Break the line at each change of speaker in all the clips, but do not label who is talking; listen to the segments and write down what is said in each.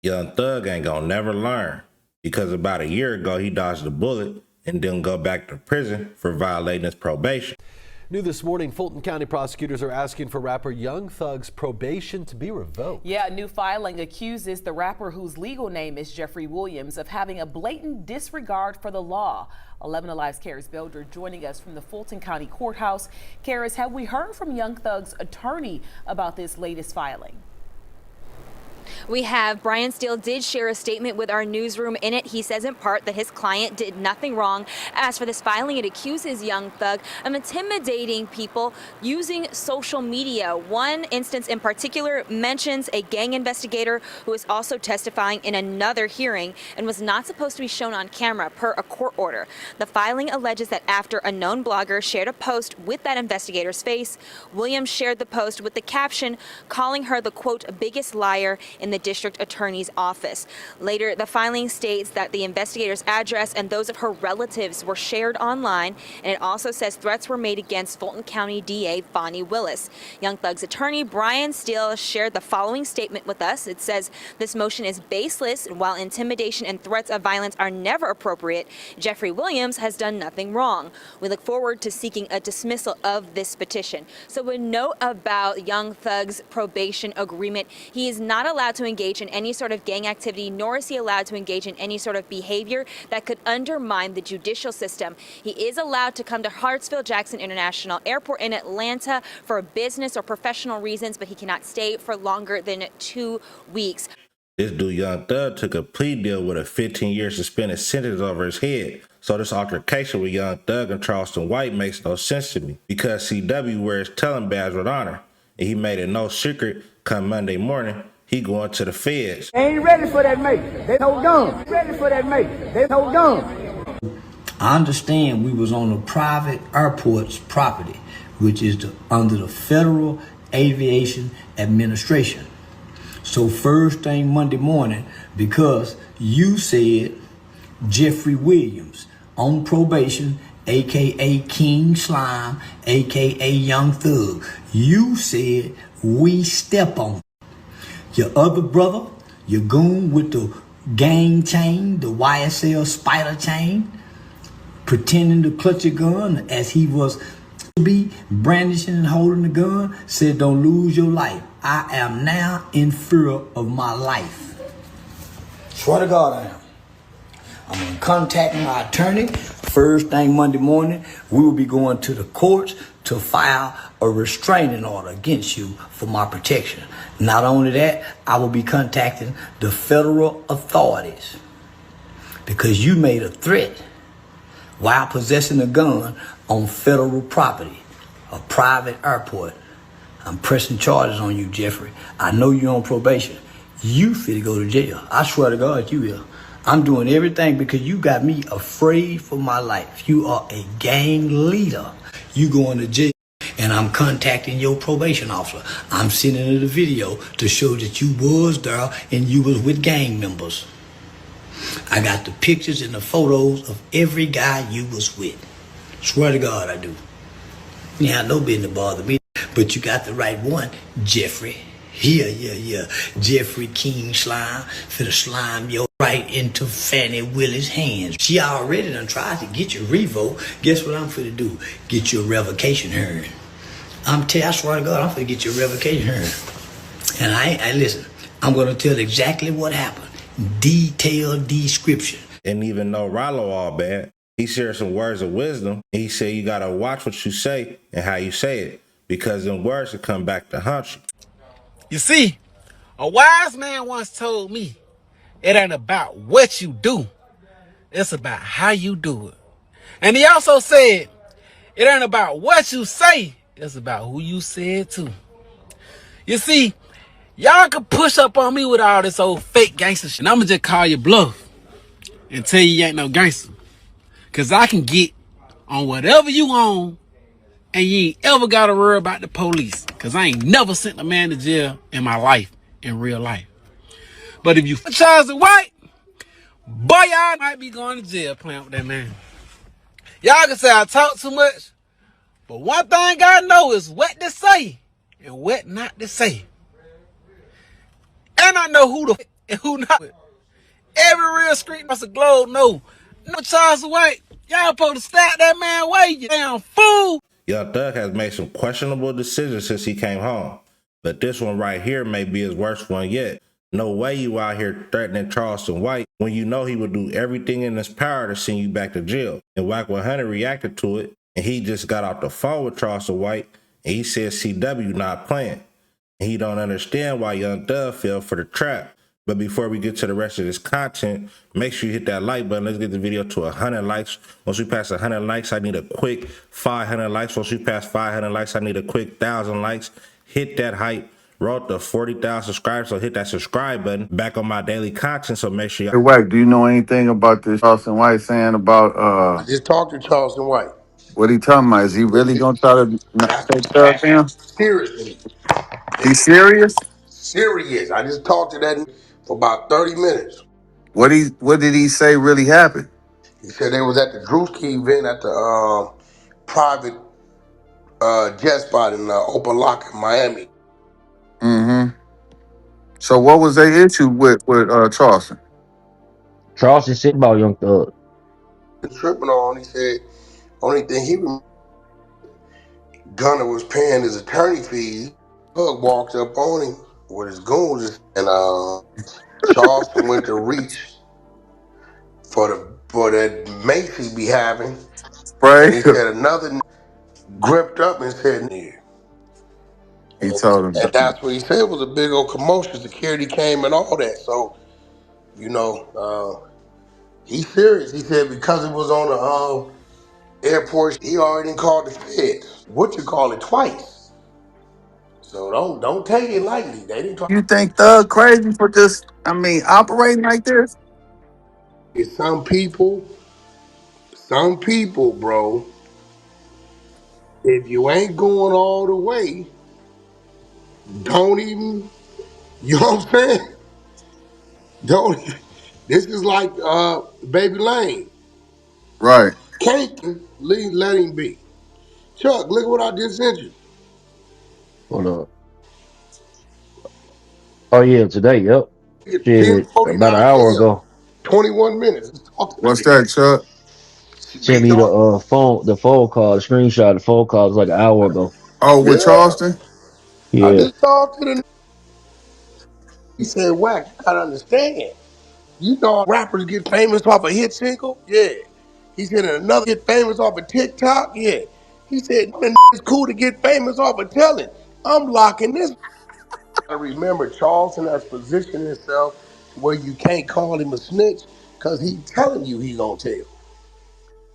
Young Thug ain't gonna never learn, because about a year ago he dodged a bullet and didn't go back to prison for violating his probation.
New this morning, Fulton County prosecutors are asking for rapper Young Thug's probation to be revoked.
Yeah, a new filing accuses the rapper, whose legal name is Jeffrey Williams, of having a blatant disregard for the law. 11 Alive's Karis Belder joining us from the Fulton County Courthouse. Karis, have we heard from Young Thug's attorney about this latest filing?
We have. Brian Steele did share a statement with our newsroom. In it, he says in part that his client did nothing wrong. As for this filing, it accuses Young Thug of intimidating people using social media. One instance in particular mentions a gang investigator who is also testifying in another hearing and was not supposed to be shown on camera per a court order. The filing alleges that after a known blogger shared a post with that investigator's face, Williams shared the post with the caption calling her the, quote, biggest liar in the district attorney's office. Later, the filing states that the investigator's address and those of her relatives were shared online, and it also says threats were made against Fulton County DA Bonnie Willis. Young Thug's attorney, Brian Steele, shared the following statement with us. It says this motion is baseless, and while intimidation and threats of violence are never appropriate, Jeffrey Williams has done nothing wrong. We look forward to seeking a dismissal of this petition. So a note about Young Thug's probation agreement: he is not allowed to engage in any sort of gang activity, nor is he allowed to engage in any sort of behavior that could undermine the judicial system. He is allowed to come to Hartsfield-Jackson International Airport in Atlanta for business or professional reasons, but he cannot stay for longer than 2 weeks.
This dude Young Thug took a plea deal with a 15-year suspended sentence over his head. So this altercation with Young Thug and Charleston White makes no sense to me, because CW wears telling badge with honor, and he made it no secret come Monday morning he going to the feds.
They ain't ready for that mate. They no gun. Ready for that mate. They no gun.
I understand we was on a private airport's property, which is under the Federal Aviation Administration. So first thing Monday morning, because you said Jeffrey Williams on probation, aka King Slime, aka Young Thug, you said we step on your other brother, your goon with the gang chain, the YSL spider chain, pretending to clutch a gun as he was to be brandishing and holding the gun, said don't lose your life. I am now in fear of my life. Swear to God I am. I'm going to contact my attorney. First thing Monday morning, we will be going to the courts to file a restraining order against you for my protection. Not only that, I will be contacting the federal authorities because you made a threat while possessing a gun on federal property, a private airport. I'm pressing charges on you, Jeffrey. I know you're on probation. You fit to go to jail. I swear to God, you will. I'm doing everything because you got me afraid for my life. You are a gang leader. You going to jail, and I'm contacting your probation officer. I'm sending her the video to show that you was there and you was with gang members. I got the pictures and the photos of every guy you was with. Swear to God I do. You have no business bother me, but you got the right one, Jeffrey. Yeah. Jeffrey King Slime for the slime your right into Fannie Willis' hands. She already done tried to get you revoked. Guess what I'm finna do? Get you a revocation hearing. I swear to God, I'm finna get you a revocation hearing. And I listen, I'm gonna tell exactly what happened. Detailed description.
And even though RALO all bad, he shared some words of wisdom. He said you gotta watch what you say and how you say it, because them words will come back to haunt you.
You see, a wise man once told me, it ain't about what you do, it's about how you do it. And he also said, it ain't about what you say, it's about who you say it to. You see, y'all can push up on me with all this old fake gangster shit, and I'ma just call you bluff and tell you ain't no gangster. Cause I can get on whatever you on, and you ain't ever gotta worry about the police. Cause I ain't never sent a man to jail in my life, in real life. But if you Charleston White, boy, y'all might be going to jail playing with that man. Y'all can say I talk too much, but one thing I know is what to say and what not to say. And I know who the and who not. Every real street across the globe know. No Charles White, y'all supposed to stop that man way, you damn fool.
Young Thug has made some questionable decisions since he came home, but this one right here may be his worst one yet. No way you out here threatening Charleston White when you know he would do everything in his power to send you back to jail. And Wack 100 reacted to it, and he just got off the phone with Charleston White, and he said CW not playing. And he don't understand why Young Thug fell for the trap. But before we get to the rest of this content, make sure you hit that like button. Let's get the video to 100 likes. Once we pass 100 likes, I need a quick 500 likes. Once we pass 500 likes, I need a quick 1,000 likes. Hit that hype. Roll to 40,000 subscribers, so hit that subscribe button. Back on my daily content, so make sure
Hey,
y'all.
Wack, do you know anything about this Charleston White saying about what he talking about? Is he really gonna try to take Thug down? He serious? What did he say really happened? Mm-hmm. So what was their issue with Charleston?
Charleston said about Young Thug.
Spray? He told him. You think Thug crazy for just, operating like this? Right.
Hold up. Oh yeah, today. Yep. Shit, about an hour ago.
What's that, Chuck?
Sent me the phone call, the screenshot. The phone call was like an hour ago.
Oh, with Charleston?
Yeah.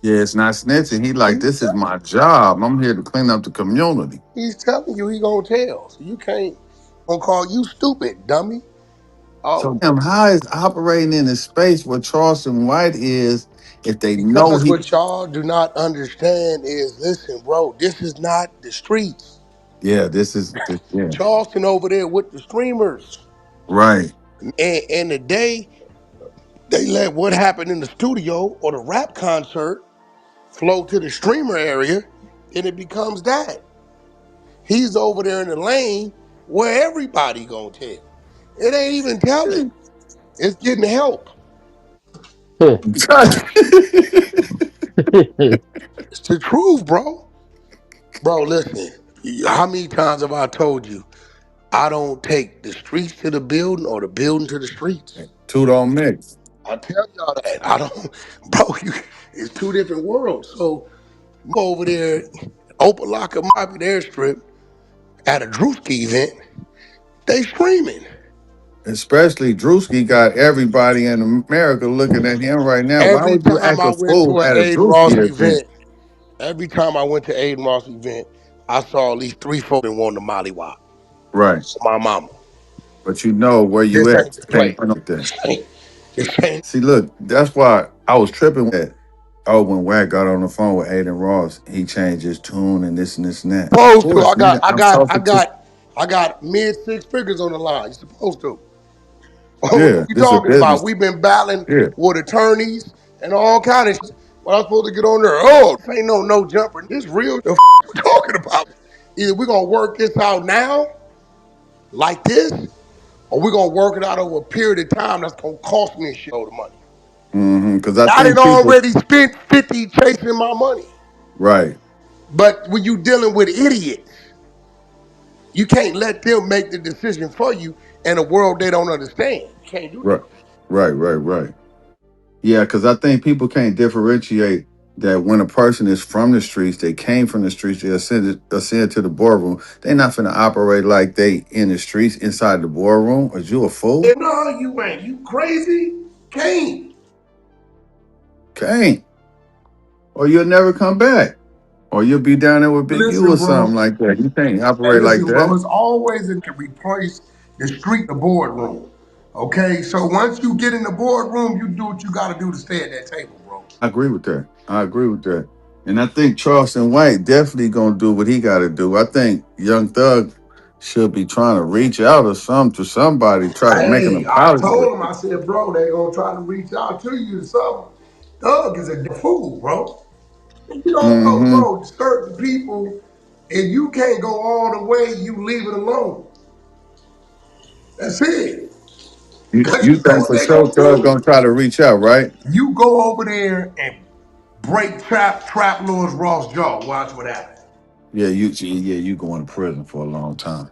Yeah, it's not snitching. He like, this is my job. I'm here to clean up the community. So damn, how is operating in a space where Charleston White is if they know he? Yeah, this is yeah. Right. Two don't mix. Especially Drewski got everybody in America looking at him right now. Why would you act a fool at a Drewski event? Right. But you know where you at. You can't run up there. See, look, that's why I was tripping with that. Oh, when Wack got on the phone with Aiden Ross, he changed his tune and this and this and that. Of course, nigga, I'm talking to. Yeah, this is a business. Yeah. Because I think people, right, right, right. Yeah, because I think people can't differentiate that when a person is from the streets, they came from the streets, they ascended to the boardroom, they're not finna operate like they in the streets inside the boardroom. Is you a fool? Can't. Or you'll never come back. Or you'll be down there with Big U or something like that. You can't operate like that. I agree with that. I agree with that. And I think Charleston White definitely gonna do what he gotta do. I think Young Thug should be trying to reach out or something to somebody, try to make an apology. Mm-hmm. You think for sure Thug gonna try to reach out, right? You going to prison for a long time.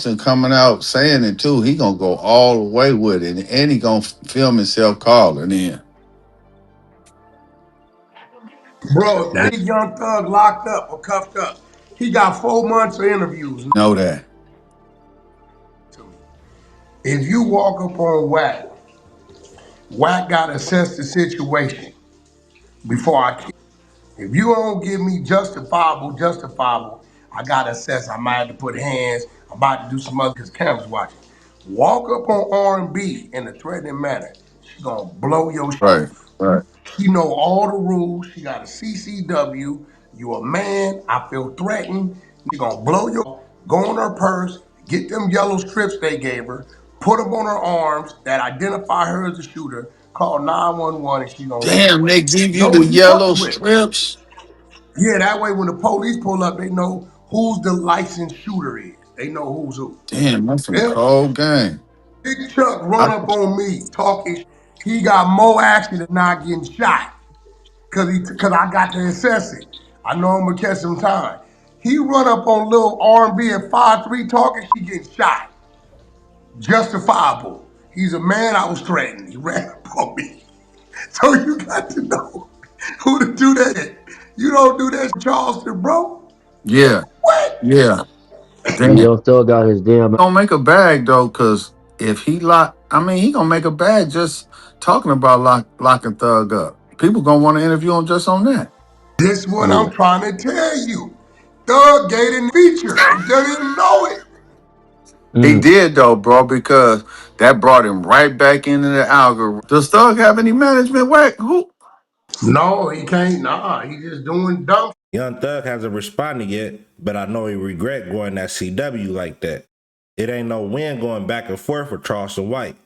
And coming out saying it too, he gonna go all the way with it, and he gonna film himself calling in. Know that. Right, right. Damn, they give you the yellow strips. Damn, that's some cold game. I, yeah, yeah.
And
Damn.
Young Thug got his damn.
Gonna make a bag though, cause if he he gonna make a bag just talking about locking Thug up. People gonna want to interview him just on that.
Yeah.
He
Mm.
did though, bro, because that brought him right back into the algorithm. Does Thug have any management? Wack? Who?
Young Thug hasn't responded yet, but I know he regret going at CW like that. It ain't no win going back and forth with Charleston White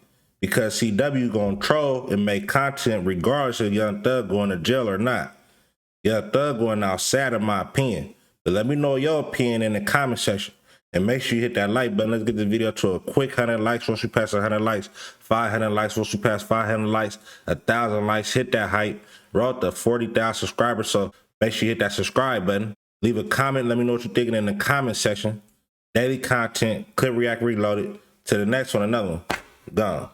because CW gonna troll and make content regardless of Young Thug going to jail or not. Young Thug going out sad in my opinion. But let me know your opinion in the comment section. And make sure you hit that like button. Let's get this video to a quick 100 likes. Once we pass 100 likes, 500 likes. Once we pass 500 likes, 1,000 likes. Hit that hype. We're up to 40,000 subscribers. So make sure you hit that subscribe button. Leave a comment. Let me know what you're thinking in the comment section. Daily content. Clip React Reloaded. To the next one, another one. Gone.